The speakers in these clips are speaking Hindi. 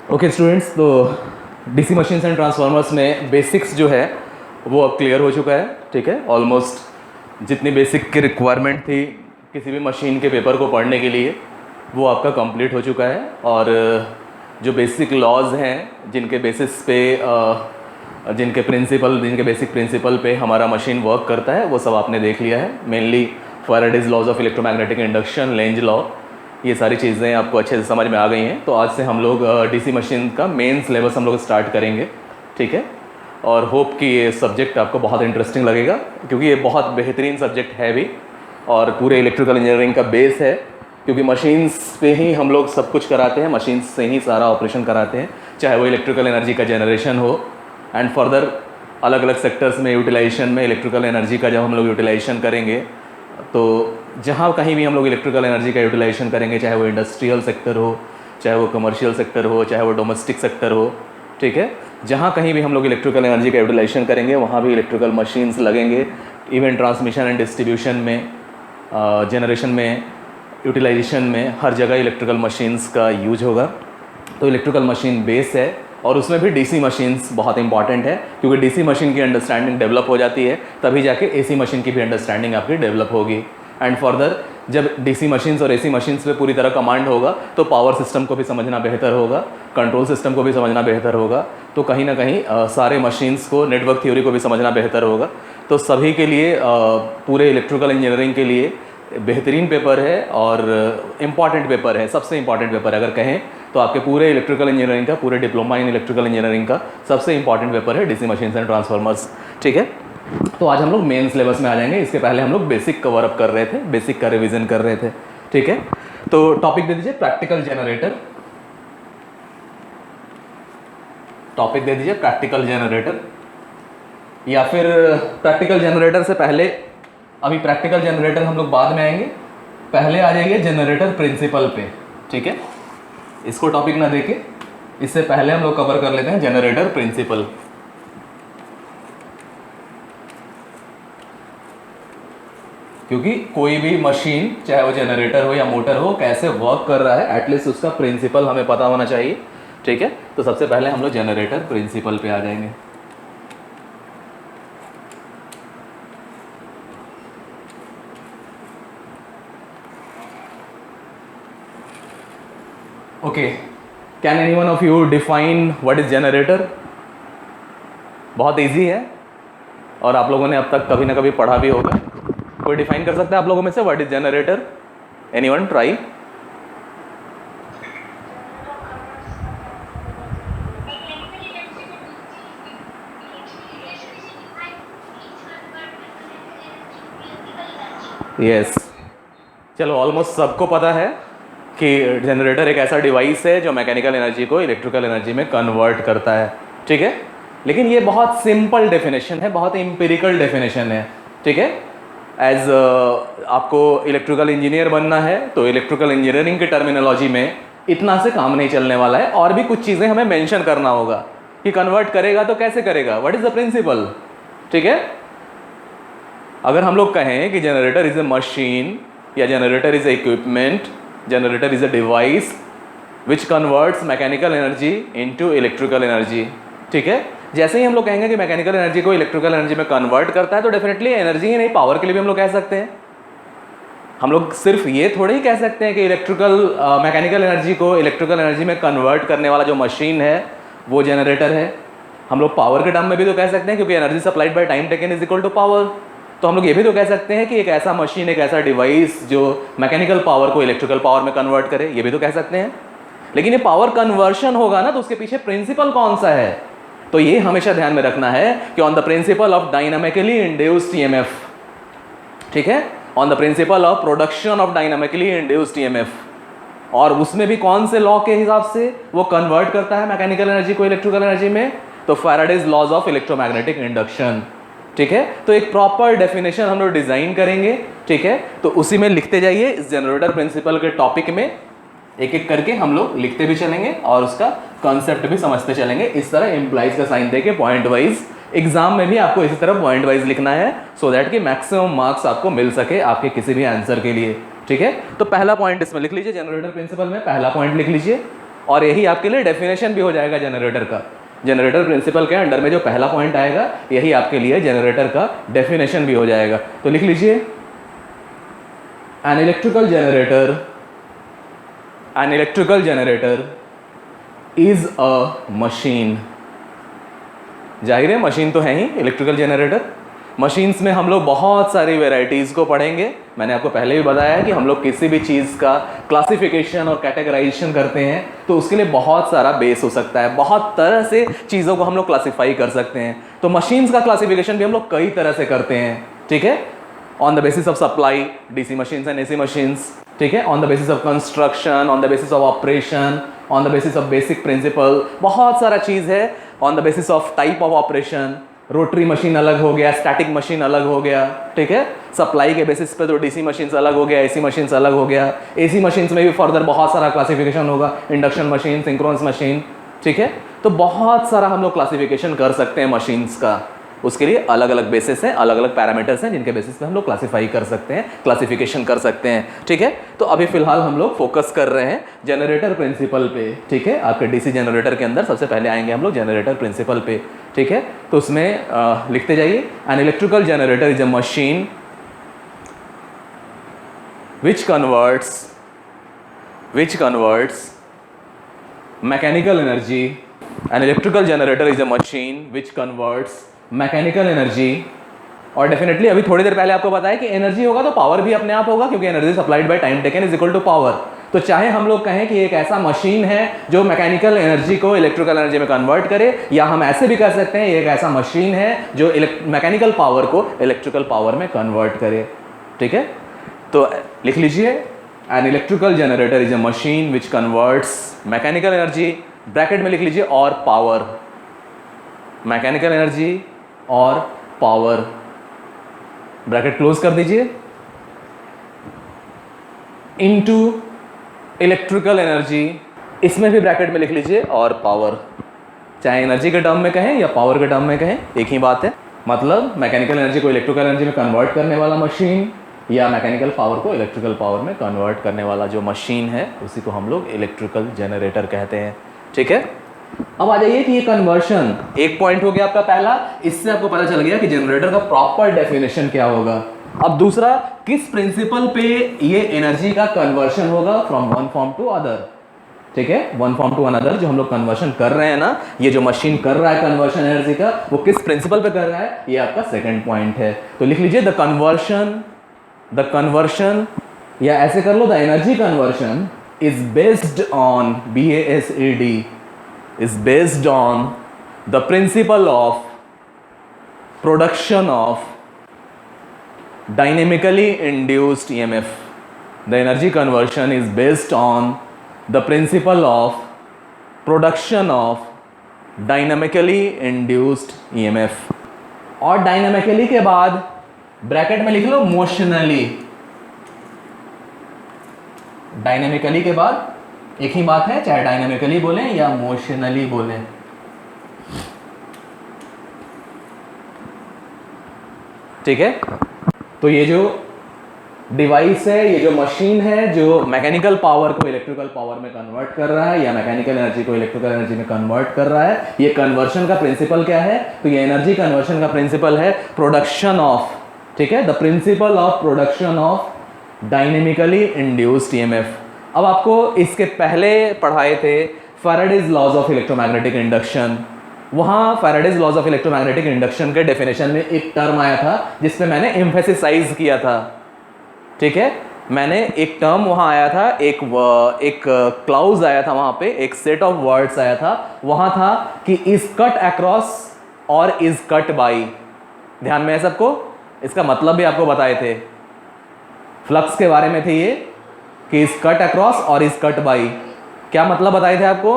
ओके स्टूडेंट्स, तो डीसी मशीन्स एंड ट्रांसफार्मर्स में बेसिक्स जो है वो अब क्लियर हो चुका है। ठीक है, ऑलमोस्ट जितनी बेसिक की रिक्वायरमेंट थी किसी भी मशीन के पेपर को पढ़ने के लिए वो आपका कंप्लीट हो चुका है। और जो बेसिक लॉज हैं जिनके बेसिस पे जिनके बेसिक प्रिंसिपल पे हमारा मशीन वर्क करता है वो सब आपने देख लिया है। Mainly Faraday's laws of electromagnetic induction, Lenz law, ये सारी चीज़ें आपको अच्छे से समझ में आ गई हैं। तो आज से हम लोग डीसी मशीन का मेन सिलेबस हम लोग स्टार्ट करेंगे। ठीक है, और होप कि ये सब्जेक्ट आपको बहुत इंटरेस्टिंग लगेगा क्योंकि ये बहुत बेहतरीन सब्जेक्ट है भी और पूरे इलेक्ट्रिकल इंजीनियरिंग का बेस है, क्योंकि मशीन्स पे ही हम लोग सब कुछ कराते हैं, मशीन्स से ही सारा ऑपरेशन कराते हैं, चाहे वो इलेक्ट्रिकल एनर्जी का जनरेशन हो एंड फर्दर अलग अलग सेक्टर्स में यूटिलाइजेशन में इलेक्ट्रिकल एनर्जी का जब हम लोग यूटिलाइजेशन करेंगे तो जहाँ कहीं भी हम लोग इलेक्ट्रिकल एनर्जी का यूटिलाइजेशन करेंगे, चाहे वो इंडस्ट्रियल सेक्टर हो, चाहे वो कमर्शियल सेक्टर हो, चाहे वो डोमेस्टिक सेक्टर हो, ठीक है, जहाँ कहीं भी हम लोग इलेक्ट्रिकल एनर्जी का यूटिलाइजेशन करेंगे वहाँ भी इलेक्ट्रिकल मशीन्स लगेंगे। इवन ट्रांसमिशन एंड डिस्ट्रीब्यूशन में, जनरेशन में, यूटिलाइजेशन में, हर जगह इलेक्ट्रिकल मशीन्स का यूज होगा। तो इलेक्ट्रिकल मशीन बेस है और उसमें भी डीसी मशीन्स बहुत इंपॉर्टेंट है, क्योंकि डीसी मशीन की अंडरस्टैंडिंग डेवलप हो जाती है तभी जाके एसी मशीन की भी अंडरस्टैंडिंग आपकी डेवलप होगी। एंड फर्दर जब डीसी मशीन्स और एसी मशीन्स पे पूरी तरह कमांड होगा तो पावर सिस्टम को भी समझना बेहतर होगा, कंट्रोल सिस्टम को भी समझना बेहतर होगा, तो कहीं ना कहीं सारे मशीन्स को, नेटवर्क थ्योरी को भी समझना बेहतर होगा। तो सभी के लिए पूरे इलेक्ट्रिकल इंजीनियरिंग के लिए बेहतरीन पेपर है और इम्पॉर्टेंट पेपर है, सबसे इम्पॉर्टेंट पेपर अगर कहें तो आपके पूरे इलेक्ट्रिकल इंजीनियरिंग का, पूरे डिप्लोमा इन इलेक्ट्रिकल इंजीनियरिंग का सबसे इंपॉर्टेंट पेपर है डीसी मशीन्स एंड ट्रांसफार्मर्स। ठीक है, तो आज हम लोग मेन सिलेबस में आ जाएंगे। इसके पहले हम लोग बेसिक कवर अप कर रहे थे, बेसिक का रिवीजन कर रहे थे। ठीक है, तो टॉपिक दे दीजिए प्रैक्टिकल जनरेटर। टॉपिक दे दीजिए प्रैक्टिकल जनरेटर, या फिर प्रैक्टिकल जनरेटर से पहले, अभी प्रैक्टिकल जनरेटर हम लोग बाद में आएंगे, पहले आ जाइए जनरेटर प्रिंसिपल पे। ठीक है, इसको टॉपिक ना देके इससे पहले हम लोग कवर कर लेते हैं जनरेटर प्रिंसिपल। क्योंकि कोई भी मशीन, चाहे वो जनरेटर हो या मोटर हो, कैसे वर्क कर रहा है एटलीस्ट उसका प्रिंसिपल हमें पता होना चाहिए। ठीक है, तो सबसे पहले हम लोग जनरेटर प्रिंसिपल पे आ जाएंगे। Okay, can anyone of you define what is generator? बहुत इजी है और आप लोगों ने अब तक कभी ना कभी पढ़ा भी होगा। कोई डिफाइन कर सकता है आप लोगों में से what is generator? Anyone try? Yes, चलो ऑलमोस्ट सबको पता है कि जनरेटर एक ऐसा डिवाइस है जो मैकेनिकल एनर्जी को इलेक्ट्रिकल एनर्जी में कन्वर्ट करता है। ठीक है, लेकिन ये बहुत सिंपल डेफिनेशन है, बहुत एम्पिरिकल डेफिनेशन है। ठीक है, एज आपको इलेक्ट्रिकल इंजीनियर बनना है तो इलेक्ट्रिकल इंजीनियरिंग की टर्मिनोलॉजी में इतना से काम नहीं चलने वाला है, और भी कुछ चीज़ें हमें मेंशन करना होगा कि कन्वर्ट करेगा तो कैसे करेगा, व्हाट इज द प्रिंसिपल। ठीक है, अगर हम लोग कहें कि जनरेटर इज ए मशीन या generator is a equipment, generator is a device which converts mechanical energy into electrical energy. ठीक है, जैसे ही हम लोग कहेंगे कि मैकेनिकल एनर्जी को इलेक्ट्रिकल एनर्जी में कन्वर्ट करता है तो डेफिनेटली एनर्जी ही नहीं, पावर के लिए भी हम लोग कह सकते हैं। हम लोग सिर्फ ये थोड़े ही कह सकते हैं कि मैकेनिकल एनर्जी को इलेक्ट्रिकल एनर्जी में कन्वर्ट करने वाला जो मशीन है वो जनरेटर है। हम लोग पावर के टर्म में भी तो कह सकते हैं, क्योंकि energy supplied by time taken is equal to power. तो हम लोग ये भी तो कह सकते हैं कि एक ऐसा मशीन, एक ऐसा डिवाइस जो मैकेनिकल पावर को इलेक्ट्रिकल पावर में कन्वर्ट करे, ये भी तो कह सकते हैं। लेकिन ये पावर कन्वर्शन होगा ना, तो उसके पीछे प्रिंसिपल कौन सा है, तो ये हमेशा ध्यान में रखना है कि on the principle of dynamically induced EMF. ठीक है, on the principle of production of dynamically induced EMF, और उसमें भी कौन से लॉ के हिसाब से वो कन्वर्ट करता है मैकेनिकल एनर्जी को इलेक्ट्रिकल एनर्जी में, तो Faraday's laws of electromagnetic induction. ठीक है, तो एक प्रॉपर डेफिनेशन हम लोग डिजाइन करेंगे। ठीक है, तो उसी में लिखते जाइए, इस जनरेटर प्रिंसिपल के टॉपिक में एक एक करके हम लोग लिखते भी चलेंगे और उसका कॉन्सेप्ट भी समझते चलेंगे। इस तरह एम्प्लॉइज का साइन देके पॉइंट वाइज, एग्जाम में भी आपको इसी तरह पॉइंट वाइज लिखना है, सो दैट कि मैक्सिमम मार्क्स आपको मिल सके आपके किसी भी आंसर के लिए। ठीक है, तो पहला पॉइंट इसमें लिख लीजिए, जनरेटर प्रिंसिपल में पहला पॉइंट लिख लीजिए, और यही आपके लिए डेफिनेशन भी हो जाएगा जनरेटर का। जनरेटर प्रिंसिपल के अंडर में जो पहला पॉइंट आएगा यही आपके लिए जनरेटर का डेफिनेशन भी हो जाएगा। तो लिख लीजिए, N electrical generator is a machine. जाहिर है मशीन तो है ही इलेक्ट्रिकल जनरेटर। मशीन्स में हम लोग बहुत सारी वेराइटीज़ को पढ़ेंगे। मैंने आपको पहले भी बताया है कि हम लोग किसी भी चीज़ का क्लासिफिकेशन और कैटेगराइजेशन करते हैं तो उसके लिए बहुत सारा बेस हो सकता है, बहुत तरह से चीज़ों को हम लोग क्लासीफाई कर सकते हैं। तो मशीन्स का क्लासिफिकेशन भी हम लोग कई तरह से करते हैं, ठीक है, on the basis of supply, DC machines and AC machines, ठीक है, on the basis of construction, on the basis of operation, on the basis of basic principle, बहुत सारा चीज़ है, on the basis of type of operation. Rotary machine अलग हो गया, स्टैटिक मशीन अलग हो गया, ठीक है, सप्लाई के बेसिस पे तो डीसी मशीन्स अलग हो गया, एसी मशीन्स अलग हो गया, एसी मशीन्स में भी फर्दर बहुत सारा क्लासिफिकेशन होगा, इंडक्शन मशीन, सिंक्रोनस मशीन, ठीक है। तो बहुत सारा हम लोग क्लासिफिकेशन कर सकते हैं मशीन्स का। उसके लिए अलग अलग बेसिस हैं, अलग अलग पैरामीटर्स हैं जिनके बेसिस पे हम लोग क्लासीफाई कर सकते हैं, क्लासिफिकेशन कर सकते हैं, ठीक है। तो अभी फिलहाल हम लोग फोकस कर रहे हैं जनरेटर प्रिंसिपल पे, ठीक है। आपके डीसी जनरेटर के अंदर सबसे पहले आएंगे हम लोग जनरेटर प्रिंसिपल पे, ठीक है। तो उसमें लिखते जाइए, N electrical generator is a machine which converts mechanical energy. An electrical generator is a machine which converts mechanical energy. और डेफिनेटली अभी थोड़ी देर पहले आपको बताया कि एनर्जी होगा तो पावर भी अपने आप होगा, क्योंकि energy supplied by time taken is equal to power. तो चाहे हम लोग कहें कि एक ऐसा मशीन है जो मैकेनिकल एनर्जी को इलेक्ट्रिकल एनर्जी में कन्वर्ट करे, या हम ऐसे भी कह सकते हैं एक ऐसा मशीन है जो मैकेनिकल पावर को इलेक्ट्रिकल पावर में कन्वर्ट करे, ठीक है। तो लिख लीजिए, N electrical generator is a machine which converts mechanical energy, bracket में लिख लीजिए, और पावर, मैकेनिकल एनर्जी और पावर, ब्रैकेट क्लोज कर दीजिए, इनटू इलेक्ट्रिकल एनर्जी, इसमें भी ब्रैकेट में लिख लीजिए, और पावर। चाहे एनर्जी के टर्म में कहें या पावर के टर्म में कहें, एक ही बात है। मतलब मैकेनिकल एनर्जी को इलेक्ट्रिकल एनर्जी में कन्वर्ट करने वाला मशीन, या मैकेनिकल पावर को इलेक्ट्रिकल पावर में कन्वर्ट करने वाला जो मशीन है उसी को हम लोग इलेक्ट्रिकल जनरेटर कहते हैं, ठीक है। अब आ जाइए कि ये कन्वर्शन, एक पॉइंट हो गया आपका पहला, इससे आपको पता चल गया कि जनरेटर का प्रॉपर डेफिनेशन क्या होगा। अब दूसरा, किस प्रिंसिपल पे ये एनर्जी का कन्वर्शन होगा from one form to other, ठीक है, वन फॉर्म टू अनदर जो हम लोग कन्वर्शन कर रहे हैं ना, ये जो मशीन कर रहा है कन्वर्शन एनर्जी का, वो किस प्रिंसिपल पे कर रहा है, ये आपका सेकंड पॉइंट है। तो लिख लीजिए, द कन्वर्शन, या ऐसे कर लो, the energy conversion is based on, BASED, is based on the principle of production of dynamically induced EMF. The energy conversion is based on the principle of production of dynamically induced EMF. और dynamically के बाद ब्रैकेट में लिख लो motionally. dynamically के बाद एक ही बात है, चाहे डायनामिकली बोलें या मोशनली बोलें, ठीक है। तो ये जो डिवाइस है, ये जो मशीन है जो मैकेनिकल पावर को इलेक्ट्रिकल पावर में कन्वर्ट कर रहा है या मैकेनिकल एनर्जी को इलेक्ट्रिकल एनर्जी में कन्वर्ट कर रहा है, ये कन्वर्शन का प्रिंसिपल क्या है, तो ये एनर्जी कन्वर्शन का प्रिंसिपल है प्रोडक्शन ऑफ, ठीक है, the principle of production of dynamically induced EMF. अब आपको इसके पहले पढ़ाए थे Faraday's laws of electromagnetic induction. वहाँ Faraday's laws of electromagnetic induction के डेफिनेशन में एक टर्म आया था जिस पे मैंने एम्फेसिसाइज किया था, ठीक है। मैंने एक टर्म वहाँ आया था, एक क्लाउज आया था वहाँ पे, एक सेट ऑफ वर्ड्स आया था, वहाँ था कि इज कट अक्रॉस और इज कट बाई। ध्यान में है सबको? इसका मतलब भी आपको बताए थे, फ्लक्स के बारे में थे ये, कि इज कट अक्रॉस और इज कट बाई। क्या मतलब बताए थे आपको?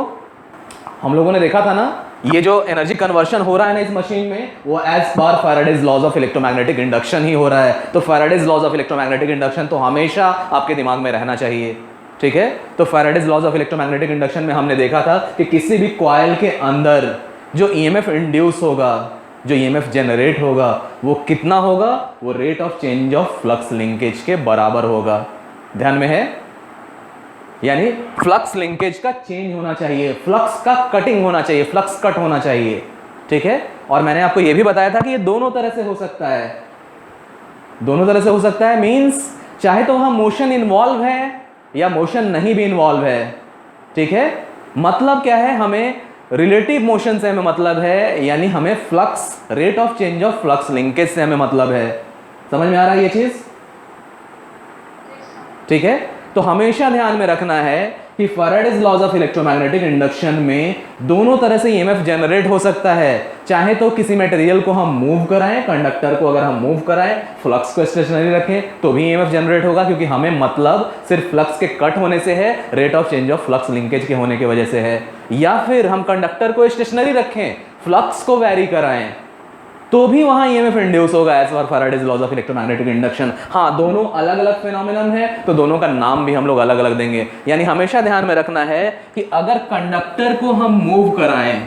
हम लोगों ने देखा था ना, ये जो एनर्जी कन्वर्शन हो रहा है ना इस मशीन में, वो as per Faraday's laws of electromagnetic induction ही हो रहा है। तो Faraday's laws of electromagnetic induction तो हमेशा आपके दिमाग में रहना चाहिए, ठीक है। तो Faraday's laws of electromagnetic induction में हमने देखा था कि किसी भी कॉइल के अंदर जो ईएमएफ इंड्यूस होगा, जो ईएमएफ जनरेट होगा, वो कितना होगा? वो rate of change of flux linkage के बराबर होगा। ध्यान में है? यानी फ्लक्स लिंकेज का चेंज होना चाहिए, फ्लक्स का कटिंग होना चाहिए, फ्लक्स कट होना चाहिए, ठीक है। और मैंने आपको यह भी बताया था कि ये दोनों तरह से हो सकता है, दोनों तरह से हो सकता है, मींस चाहे तो वहां मोशन इन्वॉल्व है या मोशन नहीं भी इन्वॉल्व है, ठीक है। मतलब क्या है, हमें रिलेटिव मोशन से हमें मतलब है, यानी हमें flux, rate of change of flux linkage से हमें मतलब है। समझ में आ रहा है ये चीज, ठीक है। तो हमेशा ध्यान में रखना है कि Faraday's laws of electromagnetic induction में दोनों तरह से ईएमएफ जनरेट हो सकता है। चाहे तो किसी मटेरियल को हम मूव कराएं, कंडक्टर को अगर हम मूव कराएं, फ्लक्स को स्टेशनरी रखें तो भी ईएमएफ जनरेट होगा, क्योंकि हमें मतलब सिर्फ फ्लक्स के कट होने से है, rate of change of flux linkage के होने की वजह से है। या फिर हम कंडक्टर को स्टेशनरी रखें, फ्लक्स को वैरी कराएं तो भी वहां ईएमएफ इंड्यूस होगा as per Faraday's laws of electromagnetic induction. हाँ, दोनों अलग अलग फिनोमिनन है तो दोनों का नाम भी हम लोग अलग अलग देंगे। यानी हमेशा ध्यान में रखना है कि अगर कंडक्टर को हम मूव कराएं,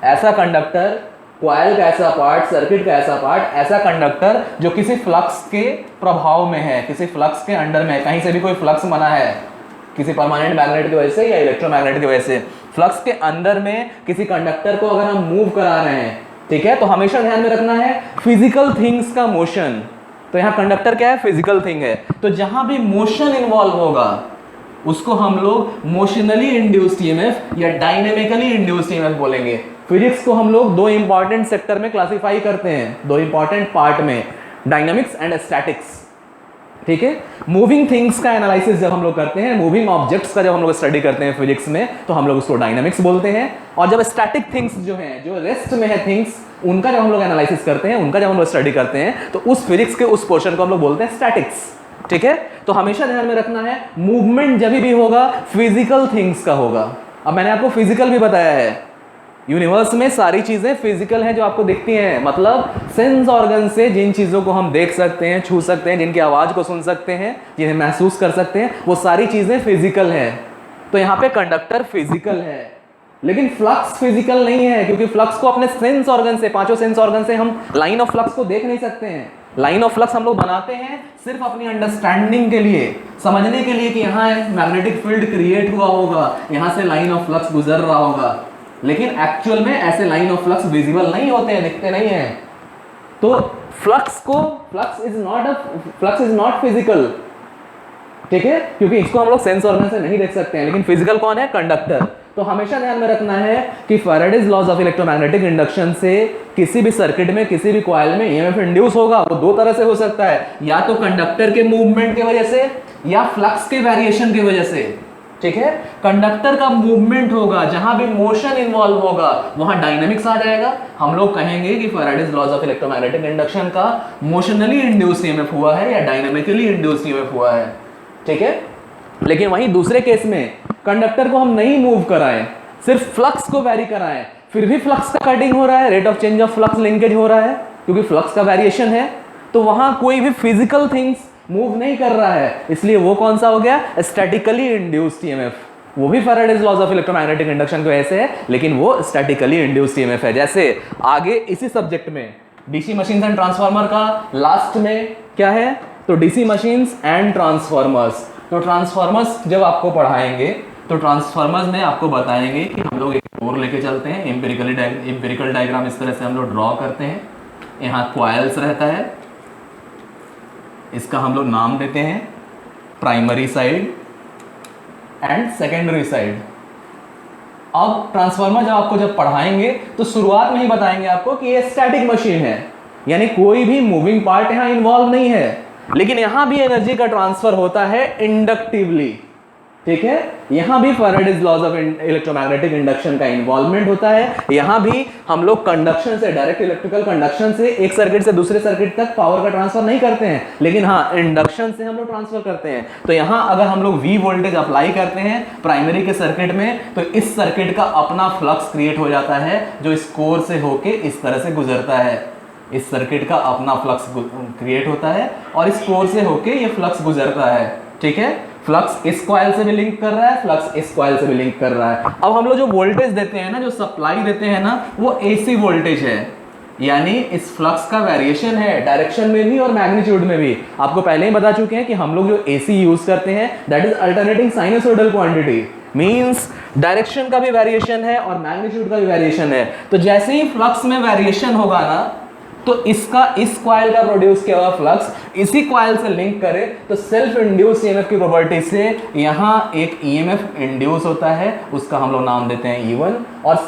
ऐसा कंडक्टर, कॉइल का ऐसा पार्ट, सर्किट का ऐसा पार्ट, ऐसा कंडक्टर जो किसी फ्लक्स के प्रभाव में है, किसी फ्लक्स के अंडर में, कहीं से भी कोई फ्लक्स बना है किसी परमानेंट मैग्नेट की वजह से या इलेक्ट्रोमैग्नेट की वजह से, फ्लक्स के अंदर में किसी कंडक्टर को अगर हम मूव करा रहे हैं, ठीक है, तो हमेशा ध्यान में रखना है फिजिकल थिंग्स का मोशन। तो यहाँ कंडक्टर क्या है, फिजिकल थिंग है, तो जहां भी मोशन इन्वॉल्व होगा उसको हम लोग मोशनली इंड्यूस्ड ईएमएफ या डायनेमिकली इंड्यूस्ड ईएमएफ बोलेंगे। फिजिक्स को हम लोग दो इंपॉर्टेंट सेक्टर में क्लासिफाई करते हैं, दो इंपॉर्टेंट पार्ट में, डायनामिक्स एंड स्टैटिक्स, ठीक है। मूविंग थिंग्स का एनालिसिस जब हम लोग करते हैं, मूविंग ऑब्जेक्ट्स का जब हम लोग स्टडी करते हैं फिजिक्स में, तो हम लोग उसको डायनामिक्स बोलते हैं। और जब स्टैटिक थिंग्स जो हैं, जो रेस्ट में है थिंग्स, उनका जब हम लोग एनालिसिस करते हैं, उनका जब हम लोग स्टडी करते हैं, तो उस फिजिक्स के उस पोर्शन को हम लोग बोलते हैं स्टैटिक्स, ठीक है। तो हमेशा ध्यान में रखना है मूवमेंट जब भी होगा फिजिकल थिंग्स का होगा। अब मैंने आपको फिजिकल भी बताया है, यूनिवर्स में सारी चीजें फिजिकल हैं जो आपको दिखती हैं, मतलब सेंस ऑर्गन से जिन चीजों को हम देख सकते हैं, छू सकते हैं, जिनकी आवाज को सुन सकते हैं, जिन्हें महसूस कर सकते हैं, वो सारी चीजें फिजिकल हैं। तो यहाँ पे कंडक्टर फिजिकल है, लेकिन फ्लक्स फिजिकल नहीं है, क्योंकि फ्लक्स को अपने सेंस ऑर्गन से, पांचों सेंस ऑर्गन से हम लाइन ऑफ फ्लक्स को देख नहीं सकते हैं। लाइन ऑफ फ्लक्स हम लोग बनाते हैं सिर्फ अपनी अंडरस्टैंडिंग के लिए, समझने के लिए कि यहाँ मैग्नेटिक फील्ड क्रिएट हुआ होगा, यहाँ से लाइन ऑफ फ्लक्स गुजर रहा होगा, लेकिन एक्चुअल में ऐसे लाइन ऑफ फ्लक्स विजिबल नहीं होते हैं, दिखते नहीं हैं। तो फ्लक्स इज नॉट फिजिकल, ठीक है, क्योंकि इसको हम लोग सेंस ऑर्गन से नहीं देख सकते हैं, लेकिन फिजिकल कौन है, कंडक्टर। तो हमेशा ध्यान में रखना है कि Faraday's laws of electromagnetic induction से किसी भी सर्किट में, किसी भी कॉइल में ईएमएफ इंड्यूस होगा, वो दो तरह से हो सकता है, या तो कंडक्टर के मूवमेंट की वजह से या फ्लक्स के वेरिएशन की वजह से, ठीक है। कंडक्टर का मूवमेंट होगा, जहां भी मोशन इन्वॉल्व होगा वहां डायनामिक्स आ जाएगा। हम लोग कहेंगे कि Faraday's laws of electromagnetic induction का मोशनली इंड्यूस्ड ईएमएफ हुआ है या डायनामिकली इंड्यूस्ड ईएमएफ हुआ है, ठीक है। लेकिन वहीं दूसरे केस में कंडक्टर को हम नहीं मूव कराएं, सिर्फ फ्लक्स को वेरी कराएं, फिर भी फ्लक्स का कटिंग हो रहा है, rate of change of flux linkage हो रहा है, क्योंकि फ्लक्स का वेरिएशन है, तो वहां कोई भी फिजिकल थिंग्स मूव नहीं कर रहा है, इसलिए वो कौन सा हो गया, स्टैटिकली इंड्यूस्ड ईएमएफ। वो भी Faraday's laws of electromagnetic induction की वजह से है, लेकिन वो स्टैटिकली इंड्यूस्ड ईएमएफ है। जैसे आगे इसी सब्जेक्ट में डीसी मशीन्स एंड ट्रांसफार्मर का लास्ट में क्या है, तो डीसी मशीन्स एंड ट्रांसफार्मर्स। तो ट्रांसफार्मर्स जब आपको पढ़ाएंगे तो ट्रांसफार्मर्स में आपको बताएंगे कि हम लोग एक बोर्ड लेके चलते हैं, एम्पिरिकल डायग्राम इस तरह से हम लोग ड्रॉ करते हैं। यहाँ कॉइल्स रहता है, इसका हम लोग नाम देते हैं primary side and secondary side. अब ट्रांसफार्मर जब पढ़ाएंगे तो शुरुआत में ही बताएंगे आपको कि ये स्टैटिक मशीन है, यानी कोई भी मूविंग पार्ट यहाँ इन्वॉल्व नहीं है, लेकिन यहां भी एनर्जी का ट्रांसफर होता है इंडक्टिवली, ठीक है। यहां भी Faraday's laws of electromagnetic induction का इन्वॉल्वमेंट होता है। यहां भी हम लोग कंडक्शन से, डायरेक्ट इलेक्ट्रिकल कंडक्शन से एक सर्किट से दूसरे सर्किट तक पावर का ट्रांसफर नहीं करते हैं, लेकिन हाँ इंडक्शन से हम लोग ट्रांसफर करते हैं। तो यहां अगर हम लोग V वोल्टेज अप्लाई करते हैं प्राइमरी के सर्किट में, तो इस सर्किट का अपना फ्लक्स क्रिएट हो जाता है, जो इस कोर से होके इस तरह से गुजरता है। इस सर्किट का अपना फ्लक्स क्रिएट होता है और इस कोर से होके ये फ्लक्स गुजरता है, ठीक है। फ्लक्स इस कॉइल से भी लिंक कर रहा है, फ्लक्स इस कॉइल से भी लिंक कर रहा है। अब हम लोग जो वोल्टेज देते हैं ना, जो सप्लाई देते हैं ना, वो एसी वोल्टेज है, यानी इस फ्लक्स का वेरिएशन है डायरेक्शन में भी और मैग्नीट्यूड में भी। आपको पहले ही बता चुके हैं कि हम लोग जो एसी यूज करते हैं that is alternating sinusoidal quantity, means direction का भी वेरिएशन है और मैग्नीट्यूड का भी वेरिएशन है। तो जैसे ही फ्लक्स में वेरिएशन होगा ना, तो इसका इस कॉइल का प्रोड्यूस किया हुआ फ्लक्स इसी कॉइल से लिंक करे तो सेल्फ इंड्यूस ईएमएफ की प्रॉपर्टी से यहां एक ईएमएफ इंड्यूस होता है, उसका हम लोग नाम देते हैं E1, और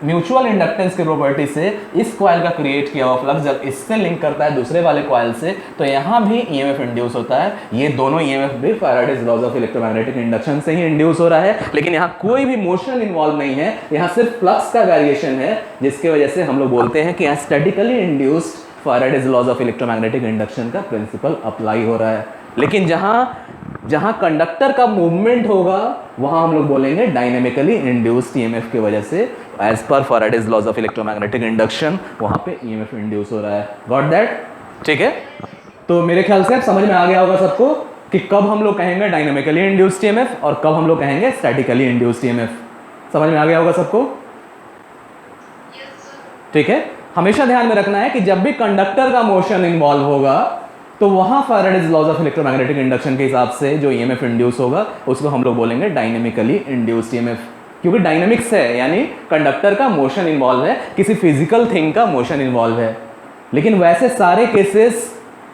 म्यूचुअल इंडक्टेंस की प्रॉपर्टी से इस कॉइल का क्रिएट किया हुआ फ्लक्स जब इससे लिंक करता है दूसरे वाले कॉइल से तो यहाँ भी ईएमएफ इंड्यूस होता है। ये दोनों ईएमएफ भी Faraday's laws of electromagnetic induction से ही इंड्यूस हो रहा है, लेकिन यहाँ कोई भी मोशन इन्वॉल्व नहीं है, यहाँ सिर्फ फ्लक्स का वेरिएशन है, जिसकी वजह से हम लोग बोलते हैं कि यहाँ statically induced Faraday's laws of electromagnetic induction का प्रिंसिपल अप्लाई हो रहा है। लेकिन जहां कंडक्टर का मूवमेंट होगा वहां हम लोग बोलेंगे डायनेमिकली इंड्यूस्ड ईएमएफ की वजह से as per Faraday's laws of electromagnetic induction वहां पे ईएमएफ इंड्यूस हो रहा है। Got that? ठीक है, तो मेरे ख्याल से अब समझ में आ गया होगा सबको कि कब हम लोग कहेंगे डायनेमिकली इंड्यूस्ड ईएमएफ और कब हम लोग कहेंगे स्टैटिकली इंड्यूस्ड ईएमएफ। समझ में आ गया होगा सबको? ठीक है, हमेशा ध्यान में रखना है कि जब भी कंडक्टर का मोशन इन्वॉल्व होगा तो वहां Faraday's laws of electromagnetic induction के हिसाब से जो ईएमएफ इंड्यूस होगा उसको हम लोग बोलेंगे डायनेमिकली इंड्यूस्ड ईएमएफ, क्योंकि डायनेमिक्स है यानी कंडक्टर का मोशन इन्वॉल्व है, किसी फिजिकल थिंग का मोशन इन्वॉल्व है। लेकिन वैसे सारे केसेस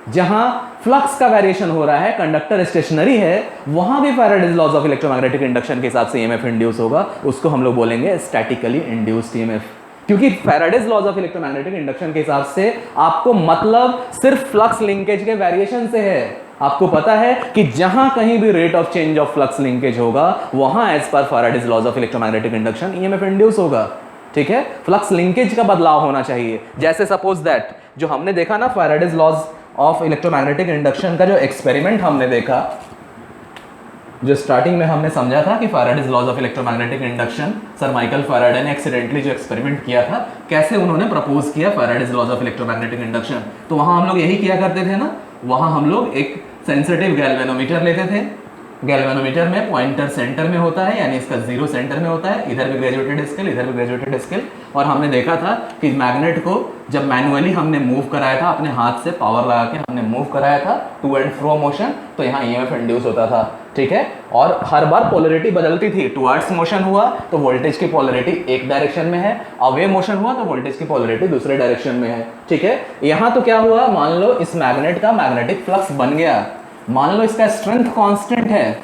जहां फ्लक्स का वेरिएशन हो रहा है, कंडक्टर स्टेशनरी है, वहां भी Faraday's laws of electromagnetic induction के हिसाब से ईएमएफ इंड्यूस होगा, उसको हम लोग बोलेंगे स्टैटिकली इंड्यूस्ड ईएमएफ। क्योंकि Faraday's laws of electromagnetic induction के हिसाब से आपको मतलब सिर्फ फ्लक्स लिंकेज के वेरिएशन से है। आपको पता है कि जहां कहीं भी rate of change of flux linkage होगा वहां as per Faraday's laws of electromagnetic induction EMF induce होगा। ठीक है, फ्लक्स लिंकेज का बदलाव होना चाहिए। जैसे सपोज दैट जो हमने देखा ना Faraday's laws of electromagnetic induction का जो एक्सपेरिमेंट हमने देखा, जो स्टार्टिंग में हमने समझा था कि Faraday's laws of electromagnetic induction sir Michael Faraday ने एक्सीडेंटली जो एक्सपेरिमेंट किया था, कैसे उन्होंने प्रपोज किया Faraday's laws of electromagnetic induction, तो वहां हम लोग यही किया करते थे ना, वहां हम लोग एक सेंसिटिव गैल्वेनोमीटर लेते थे। गैल्वेनोमीटर में पॉइंटर सेंटर में होता है, यानी इसका 0 सेंटर में होता है, इधर भी ग्रेजुएटेड स्केल, इधर भी ग्रेजुएटेड स्केल, और हमने देखा था कि मैग्नेट को जब मैनुअली हमने मूव कराया था, अपने हाथ से पावर लगा के हमने मूव कराया था टू एंड फ्रो मोशन, तो यहाँ ईएमएफ इंड्यूस होता था। ठीक है, और हर बार पोलरिटी बदलती थी। टुवर्ड्स मोशन हुआ तो वोल्टेज की पोलरिटी एक डायरेक्शन में है, अवे मोशन हुआ तो वोल्टेज की पोलरिटी दूसरे डायरेक्शन में है। ठीक है, यहाँ तो क्या हुआ, मान लो इस मैग्नेट का मैग्नेटिक फ्लक्स बन गया, मान लो इसका स्ट्रेंथ कांस्टेंट है,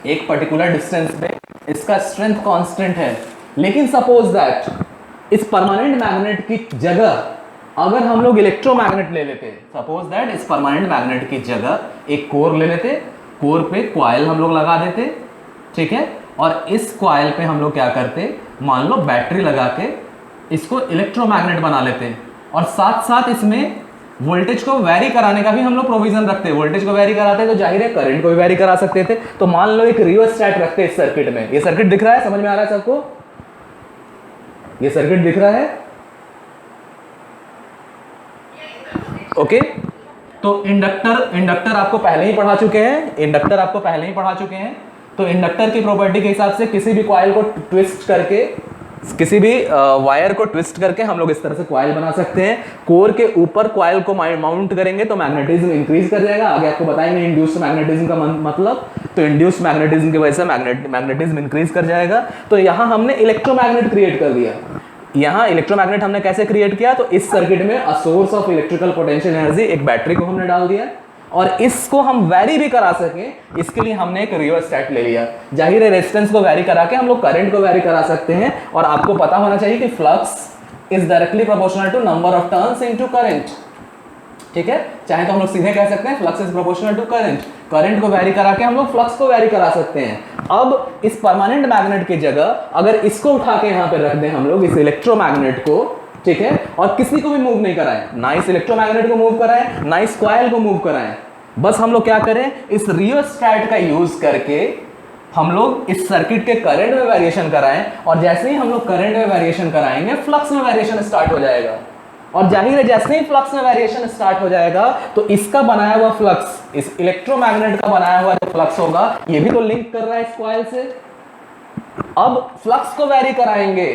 एक पर्टिकुलर डिस्टेंस पे इसका स्ट्रेंथ कांस्टेंट है, लेकिन सपोज दैट इस परमानेंट मैग्नेट की जगह अगर हम लोग इलेक्ट्रोमैग्नेट ले लेते, सपोज दैट इस परमानेंट मैग्नेट की जगह एक कोर ले लेते, कोर पे कॉइल हम लोग लगा देते, ठीक है, और इस कॉइल पे हम लोग क्या करते, मान लो बैटरी लगा के इसको इलेक्ट्रोमैग्नेट बना लेते, और साथ साथ इसमें वोल्टेज को वैरी कराने का भी हम लोग प्रोविजन रखते हैं। वोल्टेज को वैरी कराते तो जाहिर है करंट को भी वैरी करा सकते थे। तो मान लो एक रियोस्टैट रखते इस सर्किट में, ये सर्किट दिख रहा है, समझ में आ रहा है सबको, ये सर्किट दिख रहा है, ओके। तो इंडक्टर आपको पहले ही पढ़ा चुके हैं, इंडक्टर आपको पहले ही पढ़ा चुके हैं। तो इंडक्टर की प्रॉपर्टी के हिसाब से किसी भी कॉइल को ट्विस्ट करके, किसी भी वायर को ट्विस्ट करके हम लोग इस तरह से कॉइल बना सकते हैं। कोर के ऊपर कॉइल को माउंट करेंगे तो मैग्नेटिज्म इंक्रीज कर जाएगा। आगे आपको बताएंगे इंड्यूस्ड मैग्नेटिज्म का मतलब, तो इंड्यूस्ड मैग्नेटिज्म की वजह से मैग्नेटिज्म इंक्रीज कर जाएगा। तो यहाँ हमने इलेक्ट्रोमैग्नेट क्रिएट कर दिया। यहाँ इलेक्ट्रोमैग्नेट हमने कैसे क्रिएट किया, तो इस सर्किट में a source of electrical potential energy, एक बैटरी को हमने डाल दिया, और इसको हम वैरी भी करा सकें इसके लिए हमने एक रियोस्टैट ले लिया। जाहिर है रेजिस्टेंस को वैरी करा के हम लोग करंट को वैरी करा सकते हैं। और आपको पता होना चाहिए कि flux is directly proportional to number of turns into current, ठीक है। चाहे तो हम लोग सीधे कह सकते हैं flux is proportional to current, current को वैरी करा के हम लोग फ्लक्स को वैरी करा सकते हैं। अब इस परमानेंट मैग्नेट की जगह अगर इसको उठा के यहाँ पे रख दें हम लोग, इस इलेक्ट्रोमैग्नेट को, ठीक है, और किसी को भी मूव नहीं कराएं, ना इस इलेक्ट्रोमैग्नेट को मूव कराएं, ना इस कॉइल को मूव कराएं, बस हम लोग क्या करें, इस रियोस्टैट का यूज करके हम लोग इस सर्किट के करंट में वेरिएशन कराएं, और जैसे ही हम लोग करंट में वेरिएशन कराएंगे फ्लक्स में वेरिएशन स्टार्ट हो जाएगा। और जाहिर है जैसे ही फ्लक्स में वेरिएशन स्टार्ट हो जाएगा तो इसका बनाया हुआ फ्लक्स, इस इलेक्ट्रोमैग्नेट का बनाया हुआ जो फ्लक्स होगा, ये भी तो लिंक कर रहा है इस कॉइल से। अब फ्लक्स को वैरी कराएंगे,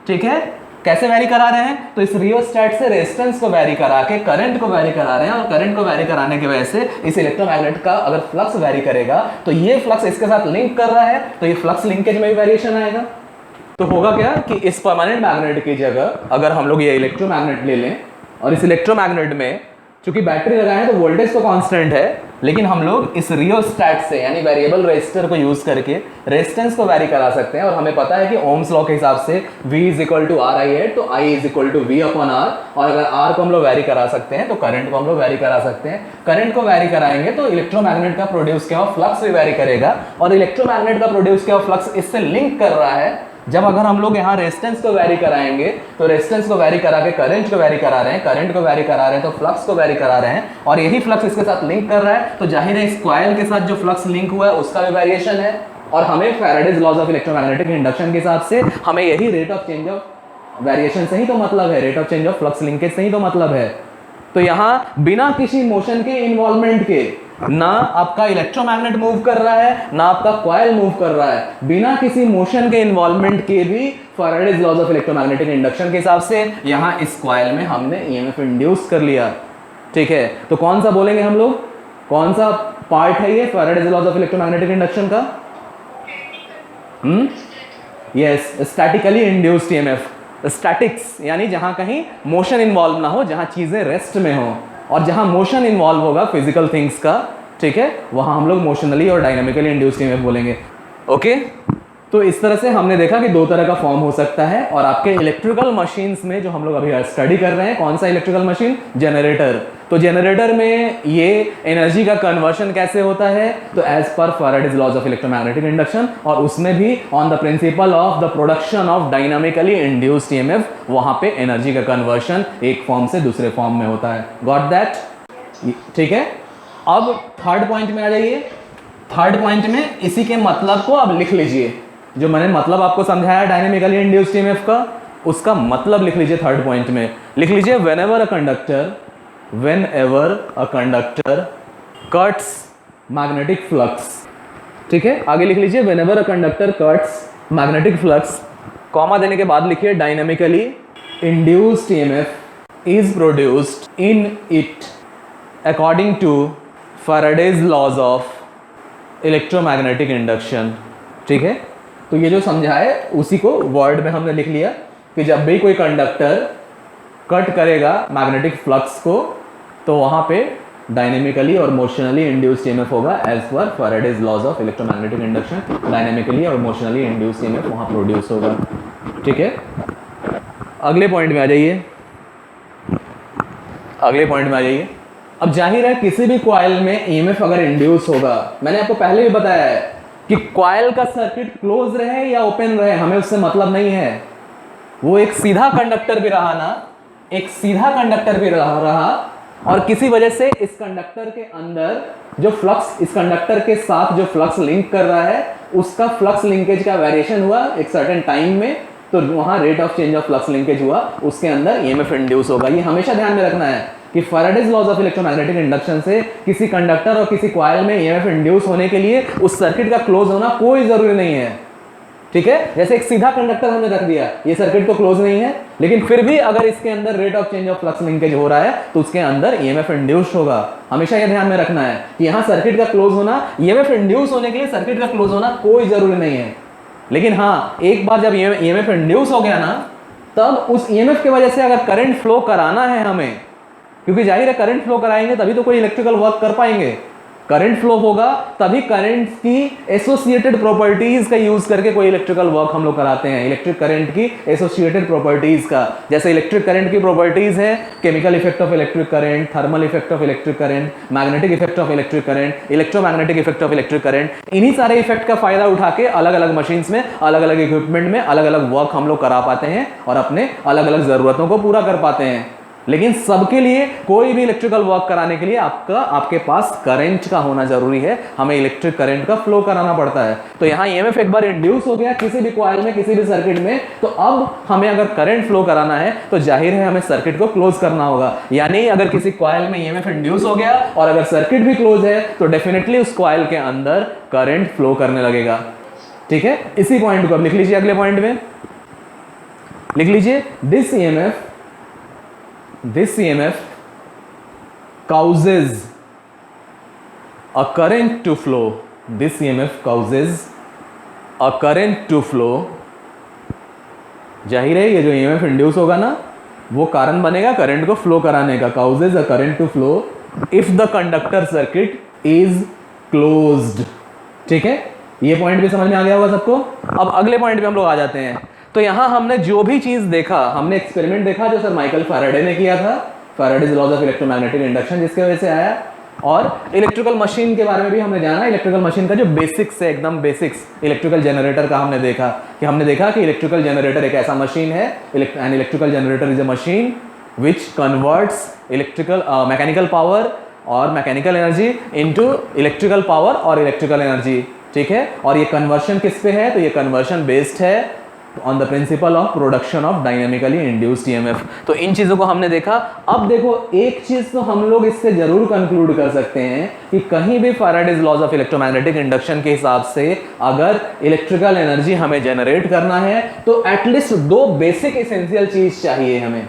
ठीक है, कैसे वैरी करा रहे हैं? तो इस रियोस्टेट से रेजिस्टेंस को वैरी करा के करंट को वैरी करा रहे हैं, और करंट को वैरी कराने की वजह से इस इलेक्ट्रोमैग्नेट का अगर फ्लक्स वैरी करेगा तो ये फ्लक्स इसके साथ लिंक कर रहा है, तो ये फ्लक्स लिंकेज में भी वेरिएशन आएगा। तो होगा क्या कि इस परमानेंट मैग्नेट की जगह अगर हम लोग ये इलेक्ट्रोमैग्नेट ले लें, और इस इलेक्ट्रोमैग्नेट में चूंकि बैटरी लगाए हैं तो वोल्टेज तो कांस्टेंट है, लेकिन हम लोग इस रियोस्टेट से यानी वेरिएबल रेजिस्टर को यूज करके रेजिस्टेंस को वैरी करा सकते हैं। और हमें पता है कि ओम्स लॉ के हिसाब से V = RI है, तो I = V/R, और अगर R को हम लोग वैरी करा सकते हैं तो करंट को हम लोग वैरी करा सकते हैं। करंट को वैरी कराएंगे तो इलेक्ट्रोमैग्नेट का प्रोड्यूस किया हुआ फ्लक्स भी वैरी करेगा, और इलेक्ट्रोमैग्नेट का प्रोड्यूस किया हुआ फ्लक्स इससे लिंक कर रहा है। जब अगर हम लोग यहाँ रेजिस्टेंस को वैरी कराएंगे तो रेजिस्टेंस को वैरी करा के करंट को वैरी करा रहे हैं, करंट को वैरी करा रहे हैं तो फ्लक्स को वैरी करा रहे हैं, और यही फ्लक्स इसके साथ लिंक कर रहा है, तो जाहिर है इस कॉइल के साथ जो फ्लक्स लिंक हुआ है उसका भी वेरिएशन है। और हमें Faraday's laws of electromagnetic induction के हिसाब से हमें यही rate of change of variation से ही तो मतलब है, rate of change of flux linkage से ही तो मतलब है। तो यहाँ बिना किसी मोशन के इन्वॉल्वमेंट के ना आपका इलेक्ट्रोमैग्नेट मूव कर रहा है ना आपका कॉइल मूव कर रहा है, बिना किसी मोशन के इन्वॉल्वमेंट के भी Faraday's laws of electromagnetic induction के हिसाब से यहाँ इस कॉइल में हमने ईएमएफ इंड्यूस कर लिया। ठीक है, तो कौन सा बोलेंगे हम लोग, कौन सा पार्ट है ये Faraday's laws of electromagnetic induction का? Yes, statically induced EMF. Statics यानी जहां कहीं मोशन इन्वॉल्व ना हो, जहां चीजें रेस्ट में हो, और जहां मोशन इन्वॉल्व होगा फिजिकल थिंग्स का, ठीक है, वहां हम लोग मोशनली और डायनामिकली इंड्यूस्ड ईएमएफ बोलेंगे। ओके, तो इस तरह से हमने देखा कि दो तरह का फॉर्म हो सकता है। और आपके इलेक्ट्रिकल मशीन्स में जो हम लोग अभी स्टडी कर रहे हैं, कौन सा इलेक्ट्रिकल मशीन? जनरेटर। तो जनरेटर में ये एनर्जी का कन्वर्शन कैसे होता है? तो as per Faraday's laws of electromagnetic induction, और उसमें भी on the principle of the production of dynamically induced EMF, वहां पे एनर्जी का कन्वर्शन एक फॉर्म से दूसरे फॉर्म में होता है। Got that? ठीक है, अब थर्ड पॉइंट में आ जाइए। थर्ड पॉइंट में इसी के मतलब को अब लिख लीजिए, जो मैंने मतलब आपको समझाया डायनामिकली इंड्यूस्ड ईएमएफ का, उसका मतलब लिख लीजिए। थर्ड पॉइंट में लिख लीजिए whenever a conductor cuts magnetic flux। ठीक है, आगे लिख लीजिए whenever a conductor cuts magnetic flux, comma देने के बाद लिखिए dynamically induced EMF is produced in it according to Faraday's laws of electromagnetic induction. ठीक है, तो ये जो समझा है उसी को वर्ड में हमने लिख लिया कि जब भी कोई कंडक्टर कट करेगा मैग्नेटिक फ्लक्स को तो वहां पे डायनेमिकली और मोशनली इंड्यूस्ड ईएमएफ होगा as per Faraday's laws of electromagnetic induction. Dynamically और मोशनली इंड्यूस्ड ईएमएफ वहां प्रोड्यूस होगा। ठीक है, अगले पॉइंट में आ जाइए। अगले पॉइंट में आ जाइए। अब जाहिर है किसी भी कॉइल में ईएमएफ अगर इंड्यूस होगा, मैंने आपको पहले भी बताया है कि कॉइल का सर्किट क्लोज रहे या ओपन रहे हमें उससे मतलब नहीं है। वो एक सीधा कंडक्टर भी रहा ना, एक सीधा कंडक्टर भी रहा और किसी वजह से इस कंडक्टर के अंदर जो फ्लक्स, इस कंडक्टर के साथ जो फ्लक्स लिंक कर रहा है उसका फ्लक्स लिंकेज का वेरिएशन हुआ एक सर्टेन टाइम में, तो वहां rate of change of flux linkage हुआ, उसके अंदर ईएमएफ इंड्यूस होगा। ये हमेशा ध्यान में रखना है कि Faraday's laws of electromagnetic induction से किसी कंडक्टर और किसी कॉइल में ईएमएफ इंड्यूस होने के लिए उस सर्किट का क्लोज होना कोई जरूरी नहीं है। ठीक है, जैसे एक सीधा कंडक्टर हमने रख दिया, ये सर्किट तो क्लोज नहीं है, लेकिन फिर भी अगर इसके अंदर rate of change of flux linkage हो रहा है तो उसके अंदर ईएमएफ इंड्यूस होगा। हमेशा यह ध्यान में रखना है कि यहां सर्किट का क्लोज होना, ईएमएफ इंड्यूस होने के लिए सर्किट का क्लोज होना कोई जरूरी नहीं है। लेकिन हाँ, एक बार जब ईएमएफ इंड्यूस हो गया ना, तब उस ईएमएफ की वजह से अगर करंट फ्लो कराना है हमें, क्योंकि जाहिर है करंट फ्लो कराएंगे तभी तो कोई इलेक्ट्रिकल वर्क कर पाएंगे। करंट फ्लो होगा तभी करंट की एसोसिएटेड प्रॉपर्टीज का यूज करके कोई इलेक्ट्रिकल वर्क हम लोग कराते हैं। इलेक्ट्रिक करंट की एसोसिएटेड प्रॉपर्टीज का, जैसे इलेक्ट्रिक करंट की प्रॉपर्टीज है chemical effect of electric current, thermal effect of electric current, magnetic effect of electric current, electromagnetic effect of electric current. इन्हीं सारे इफेक्ट का फायदा उठा के अलग अलग मशीन्स में, अलग अलग इक्विपमेंट में अलग अलग वर्क हम लोग करा पाते हैं और अपने अलग अलग जरूरतों को पूरा कर पाते हैं। लेकिन सबके लिए कोई भी इलेक्ट्रिकल वर्क कराने के लिए आपके पास करंट का होना जरूरी है, हमें इलेक्ट्रिक करंट का फ्लो कराना पड़ता है। तो यहां ईएमएफ एक बार इंड्यूस हो गया किसी भी कॉइल में, किसी भी सर्किट में, तो अब हमें अगर करंट फ्लो कराना है तो जाहिर है हमें सर्किट को क्लोज करना होगा। यानी अगर किसी कॉइल में ईएमएफ इंड्यूस हो गया और अगर सर्किट भी क्लोज है तो डेफिनेटली उस कॉइल के अंदर करंट फ्लो करने लगेगा। ठीक है, इसी पॉइंट को अब लिख लीजिए अगले पॉइंट में। लिख लीजिए, this EMF causes a current to flow. This EMF causes a current to flow. जाहिर है ये जो EMF इंड्यूस होगा ना, वो कारण बनेगा करंट को फ्लो कराने का. causes a current to flow if the conductor circuit is closed. ठीक है, ये पॉइंट भी समझ में आ गया होगा सबको. अब अगले पॉइंट पे हम लोग आ जाते हैं. तो यहां हमने जो भी चीज देखा, हमने एक्सपेरिमेंट देखा जो सर माइकल फैराडे ने किया था, Faraday's laws of electromagnetic induction, जिसके वजह से आया. और इलेक्ट्रिकल मशीन के बारे में भी हमने जाना. इलेक्ट्रिकल मशीन का जो बेसिक्स है, एकदम बेसिक्स, इलेक्ट्रिकल जनरेटर का हमने देखा कि इलेक्ट्रिकल जनरेटर एक ऐसा मशीन है, an electrical generator is a machine which converts electrical mechanical power और mechanical energy into electrical power और इलेक्ट्रिकल एनर्जी. ठीक है, और ये कन्वर्शन किस पे है? तो ये कन्वर्शन बेस्ड है on the principle of production of dynamically induced EMF. तो इन चीजों को हमने देखा. अब देखो, एक चीज तो हम लोग इससे जरूर कंक्लूड कर सकते हैं कि कहीं भी Faraday's laws of electromagnetic induction के हिसाब से अगर इलेक्ट्रिकल एनर्जी हमें जनरेट करना है तो एटलीस्ट दो बेसिक एसेंशियल चीज चाहिए. हमें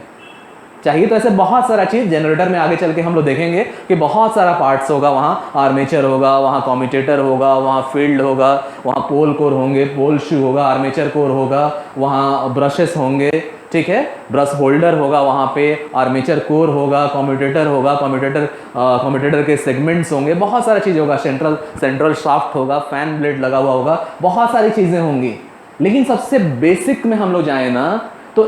चाहिए तो ऐसे बहुत सारा चीज जनरेटर में आगे चल के हम लोग देखेंगे कि बहुत सारा पार्ट्स होगा. वहाँ आर्मेचर होगा, वहाँ कम्यूटेटर होगा, वहाँ फील्ड होगा, वहाँ पोल कोर होंगे, पोल शू होगा, आर्मेचर कोर होगा, वहाँ ब्रशेस होंगे. ठीक है, ब्रश होल्डर होगा, वहाँ पे आर्मेचर कोर होगा, कम्यूटेटर होगा, कम्यूटेटर के सेगमेंट्स होंगे, बहुत सारा चीज़ होगा, सेंट्रल शाफ्ट होगा, फैन ब्लेड लगा हुआ होगा, बहुत सारी चीज़ें होंगी. लेकिन सबसे बेसिक में हम लोग जाए ना, तो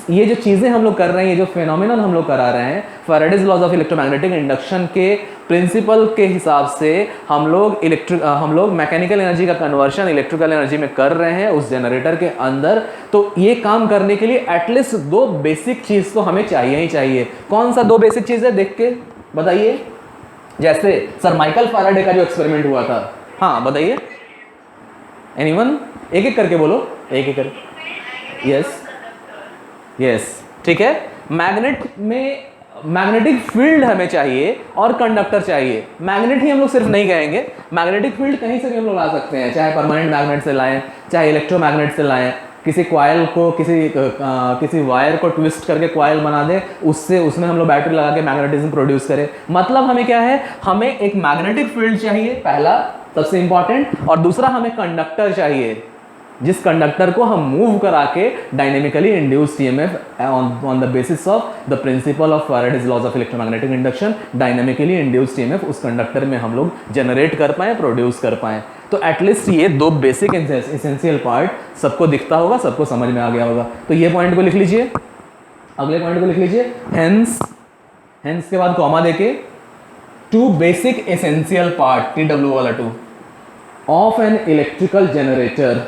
ये जो चीज़ें हम लोग कर रहे हैं, ये जो फिनोमिनन हम लोग करा रहे हैं, Faraday's laws of electromagnetic induction के प्रिंसिपल के हिसाब से हम लोग मैकेनिकल एनर्जी का कन्वर्शन इलेक्ट्रिकल एनर्जी में कर रहे हैं उस जनरेटर के अंदर. तो ये काम करने के लिए एटलीस्ट दो बेसिक चीज़ तो हमें चाहिए ही चाहिए. कौन सा दो बेसिक चीज़ है, देख के बताइए. जैसे सर माइकल फैराडे का जो एक्सपेरिमेंट हुआ था, हाँ बताइए, एनीवन, एक एक करके बोलो, एक एक करके. यस, ठीक है. मैग्नेटिक फील्ड हमें चाहिए और कंडक्टर चाहिए. मैग्नेट ही हम लोग सिर्फ नहीं कहेंगे, मैग्नेटिक फील्ड कहीं से भी हम लोग ला सकते हैं, चाहे परमानेंट मैग्नेट से लाएं, चाहे इलेक्ट्रोमैग्नेट से लाएं. किसी कॉइल को, किसी वायर को ट्विस्ट करके कॉइल बना दे, उसमें हम लोग बैटरी लगा के मैग्नेटिज्म प्रोड्यूस करें. मतलब हमें क्या है, हमें एक मैग्नेटिक फील्ड चाहिए, पहला सबसे इंपॉर्टेंट, और दूसरा हमें कंडक्टर चाहिए, जिस कंडक्टर को हम मूव करा के dynamically induced EMF on the basis of the principle of Faraday's laws of electromagnetic induction, dynamically induced EMF उस कंडक्टर में हम लोग जनरेट कर पाएँ, प्रोड्यूस कर पाएँ. तो एटलीस्ट ये दो बेसिक एसेंशियल पार्ट सबको दिखता होगा, सबको समझ में आ गया होगा. तो ये पॉइंट को लिख लीजिए, अगले पॉइंट को लिख लीजिए. हेंस के बाद कॉमा देके, two basic essential part, TW वाला 2 of an electrical generator,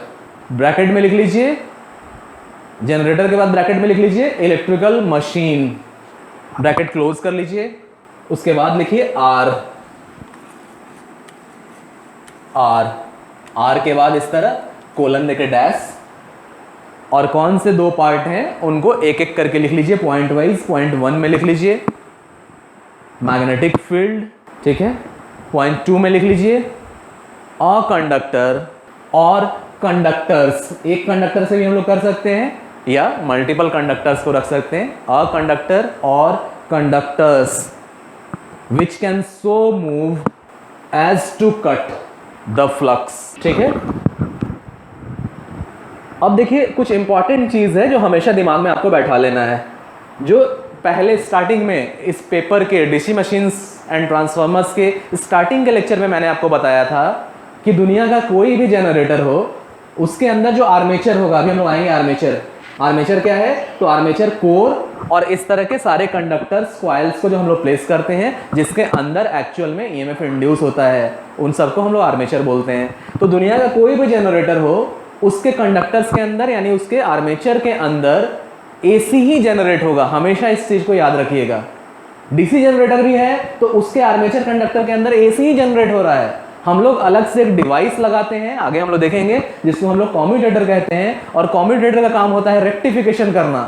bracket में लिख लीजिए, जनरेटर के बाद ब्रैकेट में लिख लीजिए इलेक्ट्रिकल मशीन, ब्रैकेट क्लोज कर लीजिए. उसके बाद लिखिए आर के बाद इस तरह कोलन देके डैश, और कौन से दो पार्ट हैं उनको एक एक करके लिख लीजिए पॉइंट वाइज. पॉइंट 1 में लिख लीजिए मैग्नेटिक फील्ड, ठीक है. पॉइंट 2 में लिख लीजिए अ कंडक्टर और कंडक्टर्स. एक कंडक्टर से भी हम लोग कर सकते हैं या मल्टीपल कंडक्टर्स को रख सकते हैं. अ कंडक्टर और conductors which can so move as to cut the flux. ठीक है. अब देखिए, कुछ इंपॉर्टेंट चीज है जो हमेशा दिमाग में आपको बैठा लेना है. जो पहले स्टार्टिंग में इस पेपर के डीसी मशीन्स एंड ट्रांसफार्मर्स के स्टार्टिंग के लेक्चर में मैंने आपको बताया था कि दुनिया का कोई भी जनरेटर हो, उसके अंदर जो आर्मेचर होगा, अभी हम लोग आएंगे आर्मेचर क्या है, तो आर्मेचर कोर और इस तरह के सारे कंडक्टर्स, कॉइल्स को जो हम लोग प्लेस करते हैं जिसके अंदर एक्चुअल में ईएमएफ इंड्यूस होता है, उन सबको हम लोग आर्मेचर बोलते हैं. तो दुनिया का कोई भी जनरेटर हो, उसके कंडक्टर्स के अंदर यानी उसके आर्मेचर के अंदर एसी ही जनरेट होगा. हमेशा इस चीज को याद रखिएगा. डीसी जनरेटर भी है तो उसके आर्मेचर कंडक्टर के अंदर एसी ही जनरेट हो रहा है. हम लोग अलग से एक डिवाइस लगाते हैं, आगे हम लोग देखेंगे, जिसको हम लोग कम्यूटेटर कहते हैं. और कम्यूटेटर का काम होता है रेक्टिफिकेशन करना.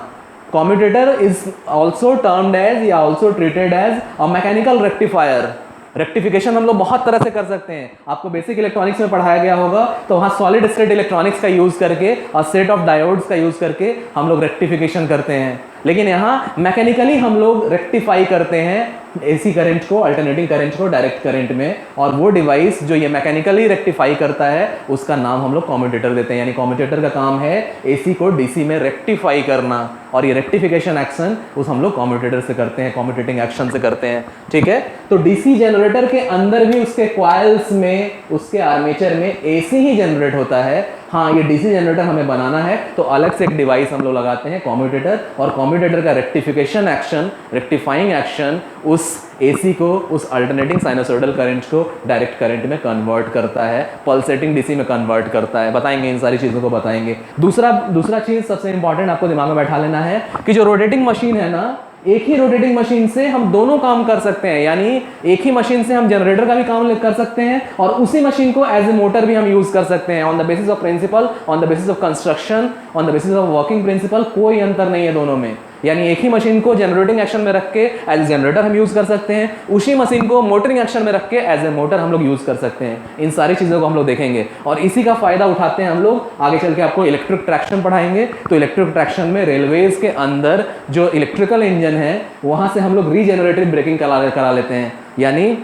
Commutator is also termed as या also treated as a mechanical rectifier. Rectification हम लोग बहुत तरह से कर सकते हैं, आपको बेसिक इलेक्ट्रॉनिक्स में पढ़ाया गया होगा, तो वहाँ सॉलिड स्टेट इलेक्ट्रॉनिक्स का यूज़ करके और सेट ऑफ डायोड्स का यूज़ करके हम लोग रेक्टिफिकेशन करते हैं। लेकिन यहाँ मैकेनिकली हम लोग रेक्टिफाई करते हैं एसी करंट को, अल्टरनेटिंग करंट को डायरेक्ट करंट में, और वो डिवाइस जो ये मैकेनिकली रेक्टिफाई करता है उसका नाम हम लोग कम्यूटेटर देते हैं। यानी कम्यूटेटर का काम है एसी को डीसी में रेक्टिफाई करना, और ये रेक्टिफिकेशन एक्शन उस हम लोग कम्यूटेटर से करते हैं, कम्यूटेटिंग एक्शन से करते हैं। ठीक है, तो डीसी जनरेटर के अंदर भी उसके कॉइल्स में, उसके आर्मेचर में एसी ही जनरेट होता है। हाँ, ये डीसी जनरेटर हमें बनाना है तो अलग से एक डिवाइस हम लोग लगाते हैं कम्यूटेटर, और कम्यूटेटर का रेक्टिफिकेशन एक्शन, रेक्टिफाइंग एक्शन उस एसी को, उस अल्टरनेटिंग साइनसोइडल करंट को डायरेक्ट करंट में कन्वर्ट करता है, पल्सेटिंग डीसी में कन्वर्ट करता है। बताएंगे, इन सारी चीज़ों को बताएंगे। दूसरा चीज़ सबसे इंपॉर्टेंट आपको दिमाग में बैठा लेना है कि जो रोटेटिंग मशीन है ना, एक ही रोटेटिंग मशीन से हम दोनों काम कर सकते हैं। यानी एक ही मशीन से हम जनरेटर का भी काम कर सकते हैं और उसी मशीन को एज ए मोटर भी हम यूज कर सकते हैं। On the basis of principle, on the basis of construction, on the basis of working principle, कोई अंतर नहीं है दोनों में। यानी एक ही मशीन को जनरेटिंग एक्शन में रख के एज ए जनरेटर हम यूज कर सकते हैं, उसी मशीन को मोटरिंग एक्शन में रख के एज ए मोटर हम लोग यूज कर सकते हैं। इन सारी चीज़ों को हम लोग देखेंगे और इसी का फायदा उठाते हैं हम लोग। आगे चल के आपको इलेक्ट्रिक ट्रैक्शन पढ़ाएंगे, तो इलेक्ट्रिक ट्रैक्शन में रेलवेज के अंदर जो इलेक्ट्रिकल इंजन है वहाँ से हम लोग रीजेनरेटिव ब्रेकिंग करा लेते हैं। यानी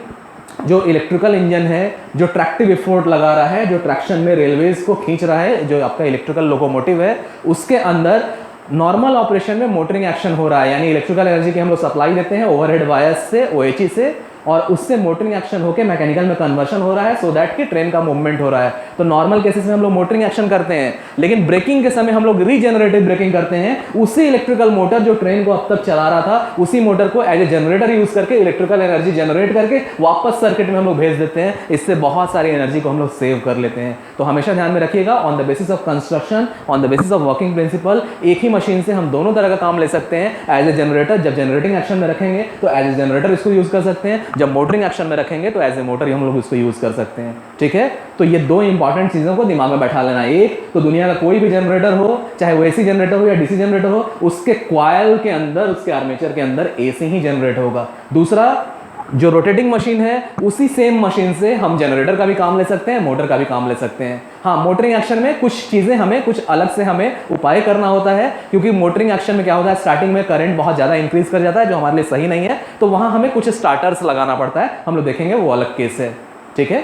जो इलेक्ट्रिकल इंजन है, जो ट्रैक्टिव एफोर्ट लगा रहा है, जो ट्रैक्शन में रेलवेज को खींच रहा है, जो आपका इलेक्ट्रिकल लोकोमोटिव है, उसके अंदर नॉर्मल ऑपरेशन में मोटरिंग एक्शन हो रहा है। यानी इलेक्ट्रिकल एनर्जी की हम लोग सप्लाई देते हैं ओवरहेड वायर्स से, ओएचई से, और उससे मोटरिंग एक्शन होकर मैकेनिकल में कन्वर्शन हो रहा है, सो दैट कि ट्रेन का मूवमेंट हो रहा है। तो नॉर्मल केसेस में हम लोग मोटरिंग एक्शन करते हैं, लेकिन ब्रेकिंग के समय हम लोग रीजेनरेटिव ब्रेकिंग करते हैं। उसी इलेक्ट्रिकल मोटर जो ट्रेन को अब तक चला रहा था, उसी मोटर को एज ए जनरेटर यूज करके इलेक्ट्रिकल एनर्जी जनरेट करके वापस सर्किट में हम लोग भेज देते हैं। इससे बहुत सारी एनर्जी को हम लोग सेव कर लेते हैं। तो हमेशा ध्यान में रखिएगा, on the basis of construction, on the basis of working principal, एक ही मशीन से हम दोनों तरह का काम ले सकते हैं। एज ए जनरेटर जब जनरेटिंग एक्शन में रखेंगे तो एज ए जनरेटर इसको यूज कर सकते हैं, जब मोटरिंग एक्शन में रखेंगे तो एज ए मोटर हम लोग इसको यूज कर सकते हैं। ठीक है, तो ये दो इंपॉर्टेंट चीजों को दिमाग में बैठा लेना। एक तो दुनिया का कोई भी जनरेटर हो, चाहे वो एसी जनरेटर हो या डीसी जनरेटर हो, उसके कॉइल के अंदर, उसके आर्मेचर के अंदर एसी ही जनरेट होगा। दूसरा, जो रोटेटिंग मशीन है उसी सेम मशीन से हम जनरेटर का भी काम ले सकते हैं, मोटर का भी काम ले सकते हैं। हाँ, मोटरिंग एक्शन में कुछ चीज़ें हमें, कुछ अलग से हमें उपाय करना होता है, क्योंकि मोटरिंग एक्शन में क्या होता है, स्टार्टिंग में करंट बहुत ज़्यादा इंक्रीज कर जाता है, जो हमारे लिए सही नहीं है। तो वहाँ हमें कुछ स्टार्टर्स लगाना पड़ता है, हम लोग देखेंगे, वो अलग केस है। ठीक है,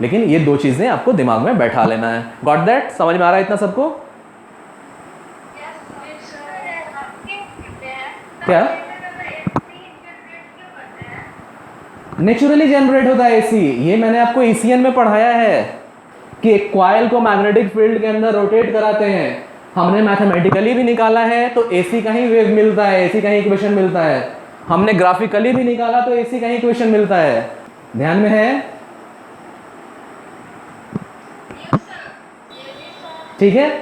लेकिन ये दो चीज़ें आपको दिमाग में बैठा लेना है। Got that? समझ में आ रहा है इतना सबको? क्या नेचुरली जनरेट होता है एसी? ये मैंने आपको ईसीएन में पढ़ाया है कि एक कॉइल को मैग्नेटिक फील्ड के अंदर रोटेट कराते हैं। हमने मैथमेटिकली भी निकाला है तो एसी का ही वेव मिलता है, एसी का ही इक्वेशन मिलता है। हमने ग्राफिकली भी निकाला तो एसी का ही इक्वेशन मिलता है। ध्यान में है? ठीक है,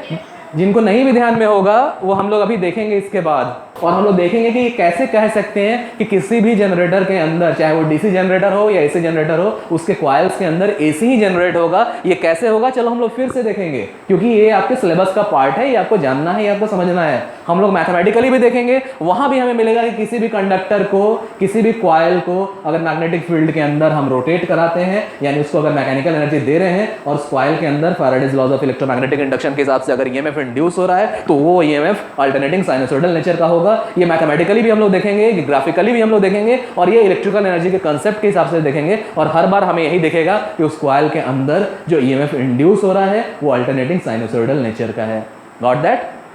जिनको नहीं भी ध्यान में होगा वो हम लोग अभी देखेंगे इसके बाद। और हम लोग देखेंगे कि कैसे कह सकते हैं कि किसी भी जनरेटर के अंदर, चाहे वो डीसी जनरेटर हो या एसी जनरेटर हो, उसके कॉइल्स के अंदर एसी ही जनरेट होगा। ये कैसे होगा, चलो हम लोग फिर से देखेंगे, क्योंकि ये आपके सिलेबस का पार्ट है, ये आपको जानना है, ये आपको समझना है। हम लोग मैथमेटिकली भी देखेंगे, वहां भी हमें मिलेगा कि किसी भी कंडक्टर को, किसी भी कॉइल को अगर मैग्नेटिक फील्ड के अंदर हम रोटेट कराते हैं, यानी उसको अगर मैकेनिकल एनर्जी दे रहे हैं और उस कॉइल के अंदर Faraday's laws of electromagnetic induction के हिसाब से अगर ईएमएफ इंड्यूस हो रहा है, तो वो ईएमएफ अल्टरनेटिंग साइनसोइडल नेचर का होगा। ये मैथमेटिकली भी हम लोग देखेंगे, ग्राफिकली भी हम लोग देखेंगे, और ये इलेक्ट्रिकल एनर्जी के कांसेप्ट के हिसाब से देखेंगे। और हर बार हमें यही दिखेगा कि उस कॉइल के अंदर जो ईएमएफ इंड्यूस हो रहा है वो अल्टरनेटिंग साइनसोइडल नेचर का है। Got that?